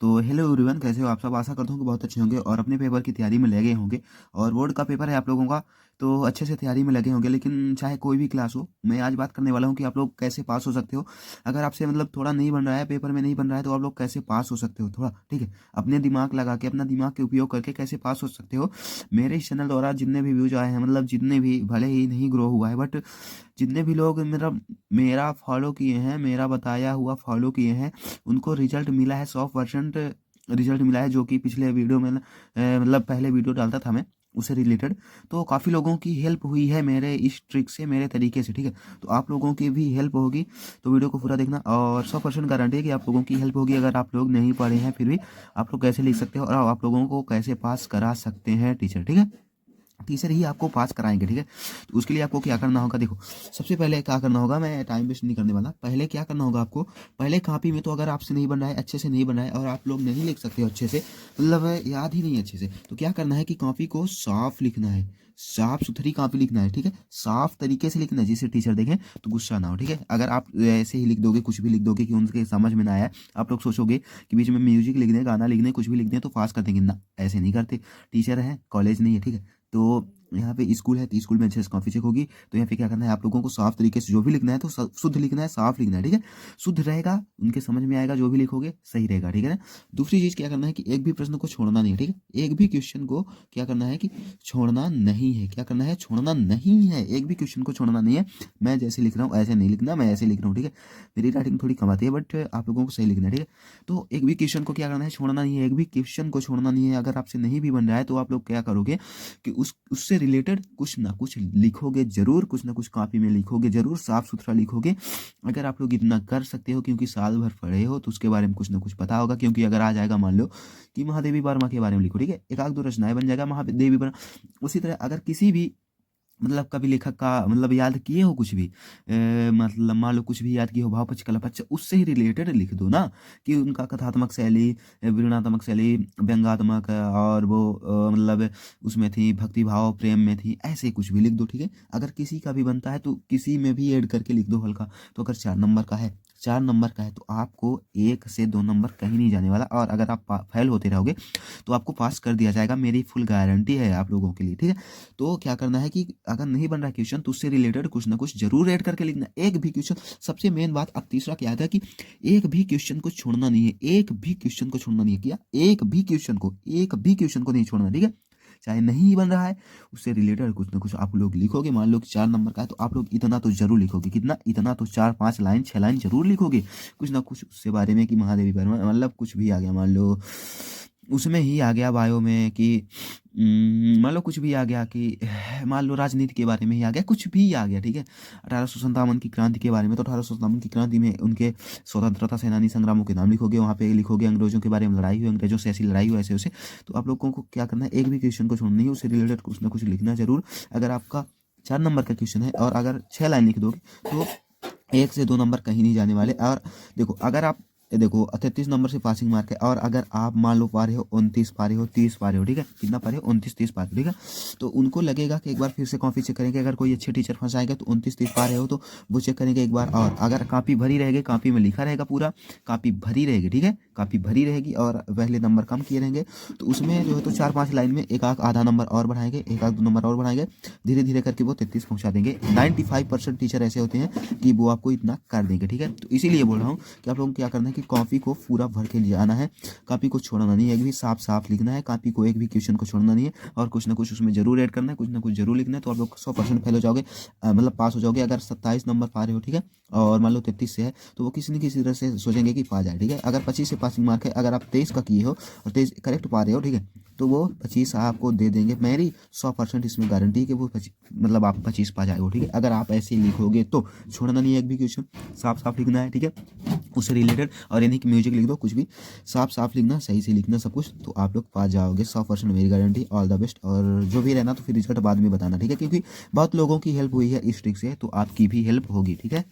तो hello everyone, कैसे हो आप सब। आशा करता हूँ कि बहुत अच्छे होंगे और अपने पेपर की तैयारी में लगे होंगे। और बोर्ड का पेपर है आप लोगों का, तो अच्छे से तैयारी में लगे होंगे। लेकिन चाहे कोई भी क्लास हो, मैं आज बात करने वाला हूँ कि आप लोग कैसे पास हो सकते हो। अगर आपसे मतलब थोड़ा नहीं बन रहा है, पेपर में नहीं बन रहा है, तो आप लोग कैसे पास हो सकते हो थोड़ा, ठीक है। अपने दिमाग लगा के, अपना दिमाग के उपयोग करके कैसे पास हो सकते हो। मेरे इस चैनल द्वारा जितने भी व्यूज आए हैं, मतलब जितने भी, भले ही नहीं ग्रो हुआ है, बट जितने भी लोग मेरा मेरा फॉलो किए हैं, मेरा बताया हुआ फॉलो किए हैं, उनको रिजल्ट मिला है। 100% रिजल्ट मिला है, जो कि पिछले वीडियो में मतलब पहले वीडियो डालता था मैं उससे रिलेटेड। तो काफ़ी लोगों की हेल्प हुई है मेरे इस ट्रिक से, मेरे तरीके से, ठीक है। तो आप लोगों की भी हेल्प होगी, तो वीडियो को पूरा देखना। और 100% गारंटी है कि आप लोगों की हेल्प होगी। अगर आप लोग नहीं पढ़े हैं फिर भी आप लोग कैसे लिख सकते हो और आप लोगों को कैसे पास करा सकते हैं टीचर, ठीक है। टीचर ही आपको पास कराएंगे, ठीक है। तो उसके लिए आपको क्या करना होगा, देखो सबसे पहले क्या करना होगा, मैं टाइम वेस्ट नहीं करने वाला। पहले क्या करना होगा आपको, पहले कॉपी में, तो अगर आपसे नहीं बन रहा है, अच्छे से नहीं बन रहा है और आप लोग नहीं लिख सकते हो अच्छे से, मतलब याद ही नहीं है अच्छे से, तो क्या करना है कि कॉपी को साफ लिखना है। साफ सुथरी कॉपी लिखना है, ठीक है। साफ तरीके से लिखना है जिससे टीचर देखें तो गुस्सा ना हो, ठीक है। अगर आप ऐसे ही लिख दोगे, कुछ भी लिख दोगे कि उनके समझ में ना आया, आप लोग सोचोगे कि बीच में म्यूजिक लिख दें, गाना लिख दें, कुछ भी लिख दें तो पास कर देंगे ना, ऐसे नहीं करते। टीचर है, कॉलेज नहीं है, ठीक है। तो यहाँ पे स्कूल है, तो स्कूल में अच्छे से कॉपी चेक होगी। तो यहाँ पे क्या करना है, आप लोगों को साफ तरीके से जो भी लिखना है तो शुद्ध लिखना है, साफ लिखना है, ठीक है। शुद्ध रहेगा, उनके समझ में आएगा, जो भी लिखोगे सही रहेगा, ठीक है ना। दूसरी चीज़ क्या करना है कि एक भी प्रश्न को छोड़ना नहीं है, ठीक है। एक भी क्वेश्चन को क्या करना है कि छोड़ना नहीं है। क्या करना है, छोड़ना नहीं है, एक भी क्वेश्चन को छोड़ना नहीं है। मैं जैसे लिख रहा हूँ ऐसे नहीं लिखना, मैं ऐसे लिख रहा हूँ, ठीक है। मेरी राइटिंग थोड़ी कम आती है, बट आप लोगों को सही लिखना है, ठीक है। तो एक भी क्वेश्चन को क्या करना है, छोड़ना नहीं है। एक भी क्वेश्चन को छोड़ना नहीं है। अगर आपसे नहीं भी बन रहा है तो आप लोग क्या करोगे कि उससे रिलेटेड कुछ ना कुछ लिखोगे जरूर, कुछ ना कुछ कॉपी में लिखोगे जरूर, साफ सुथरा लिखोगे। अगर आप लोग इतना कर सकते हो, क्योंकि साल भर पढ़े हो, तो उसके बारे में कुछ ना कुछ पता होगा। क्योंकि अगर आ जाएगा, मान लो कि महादेवी वर्मा के बारे में लिखो, ठीक है, एक आध दो रचनाएं बन जाएगा महादेवी वर्मा। उसी तरह अगर किसी भी मतलब कभी लेखक का मतलब याद किए हो कुछ भी, मतलब मान लो कुछ भी याद किए हो, भावपक्ष कलापक्ष, उससे ही रिलेटेड लिख दो ना। कि उनका कथात्मक शैली, विवरणात्मक शैली, व्यंग्यात्मक, और वो मतलब उसमें थी भक्ति भाव, प्रेम में थी, ऐसे कुछ भी लिख दो, ठीक है। अगर किसी का भी बनता है तो किसी में भी ऐड करके लिख दो हल्का। तो अगर 4 नंबर का है, 4 नंबर का है, तो आपको 1 से 2 नंबर कहीं नहीं जाने वाला। और अगर आप फेल होते रहोगे तो आपको पास कर दिया जाएगा, मेरी फुल गारंटी है आप लोगों के लिए, ठीक है। तो क्या करना है कि अगर नहीं बन रहा क्वेश्चन तो उससे रिलेटेड कुछ ना कुछ जरूर ऐड करके लिखना, एक भी क्वेश्चन। सबसे मेन बात, अब तीसरा क्या था कि एक भी क्वेश्चन को छोड़ना नहीं है। एक भी क्वेश्चन को छोड़ना नहीं है, क्या एक भी क्वेश्चन को नहीं छोड़ना, ठीक है। चाहे नहीं बन रहा है, उससे रिलेटेड कुछ ना कुछ आप लोग लिखोगे। मान लो कि 4 नंबर का है तो आप लोग इतना तो जरूर लिखोगे। कितना, इतना तो 4 5 लाइन 6 लाइन जरूर लिखोगे, कुछ ना कुछ उससे बारे में कि महादेवी वर्मा, मतलब कुछ भी आ गया, मान लो उसमें ही आ गया बायो में कि मान लो कुछ भी आ गया कि मान लो राजनीति के बारे में ही आ गया, कुछ भी आ गया, ठीक है। 1857 की क्रांति के बारे में, तो 1857 की क्रांति में उनके स्वतंत्रता सेनानी संग्रामों के नाम लिखोगे। वहाँ पे लिखोगे अंग्रेजों के बारे में लड़ाई हुई, अंग्रेजों से ऐसी लड़ाई हुई, ऐसे वैसे। तो आप लोगों को क्या करना है, एक भी क्वेश्चन को छोड़ना नहीं है, उससे रिलेटेड कुछ ना कुछ लिखना जरूर। अगर आपका 4 नंबर का क्वेश्चन है और अगर 6 लाइन लिख दोगे तो 1 से 2 नंबर कहीं नहीं जाने वाले। और देखो, अगर आप देखो 33 नंबर से पासिंग मार्क है, और अगर आप मान लो पा रहे हो 29 पा रहे हो, 30 पा रहे हो, ठीक है। कितना पा रहे हो, 29 30 पा रहे हो, ठीक है। तो उनको लगेगा कि एक बार फिर से कॉपी चेक करेंगे। अगर कोई अच्छे टीचर फंसाएगा तो 29 30 पा रहे हो तो वो चेक करेंगे एक बार। और अगर कॉपी भरी रहेगी, कॉपी में लिखा रहेगा पूरा, कॉपी भरी रहेगी, ठीक है, कॉपी भरी रहेगी और पहले नंबर कम किए रहेंगे, तो उसमें जो है तो 4 5 लाइन में एक आधा नंबर और बढ़ाएंगे, एक आध 2 नंबर और बढ़ाएंगे, धीरे धीरे करके वो 33 पहुंचा देंगे। 95% टीचर ऐसे होते हैं कि वो आपको इतना कर देंगे, ठीक है। तो इसीलिए बोल रहा हूँ कि आप लोगों को क्या करना है कि कॉपी को पूरा भर के जाना है, कॉपी को छोड़ना नहीं है, एक भी साफ साफ लिखना है, कॉपी को एक भी क्वेश्चन को छोड़ना नहीं है, और कुछ ना कुछ उसमें जरूर ऐड करना है, कुछ ना कुछ जरूर लिखना है। तो आप लोग 100% फेल हो जाओगे, मतलब पास हो जाओगे। अगर 27 नंबर पा रहे हो, ठीक है, और मान लो 33 से है, तो वो किसी न किसी तरह से सोचेंगे कि पा जाए, ठीक है। अगर 25 से पासिंग मार्क है, अगर आप 23 का किए हो और 23 करेक्ट पा रहे हो, ठीक है, तो वो 25 आपको दे देंगे। मेरी 100% इसमें गारंटी है कि वो 25, मतलब आप 25 पा जाएगा, ठीक है। अगर आप ऐसे लिखोगे तो छोड़ना नहीं है, एक भी क्वेश्चन साफ साफ लिखना है, ठीक है, उससे रिलेटेड। और यानी कि म्यूजिक लिख दो, कुछ भी साफ साफ लिखना, सही से लिखना सब कुछ, तो आप लोग पा जाओगे 100%, मेरी गारंटी। All the best. और जो भी रहना तो फिर रिजल्ट बाद में बताना, ठीक है, क्योंकि बहुत लोगों की हेल्प हुई है इस ट्रिक से, तो आपकी भी हेल्प होगी, ठीक है।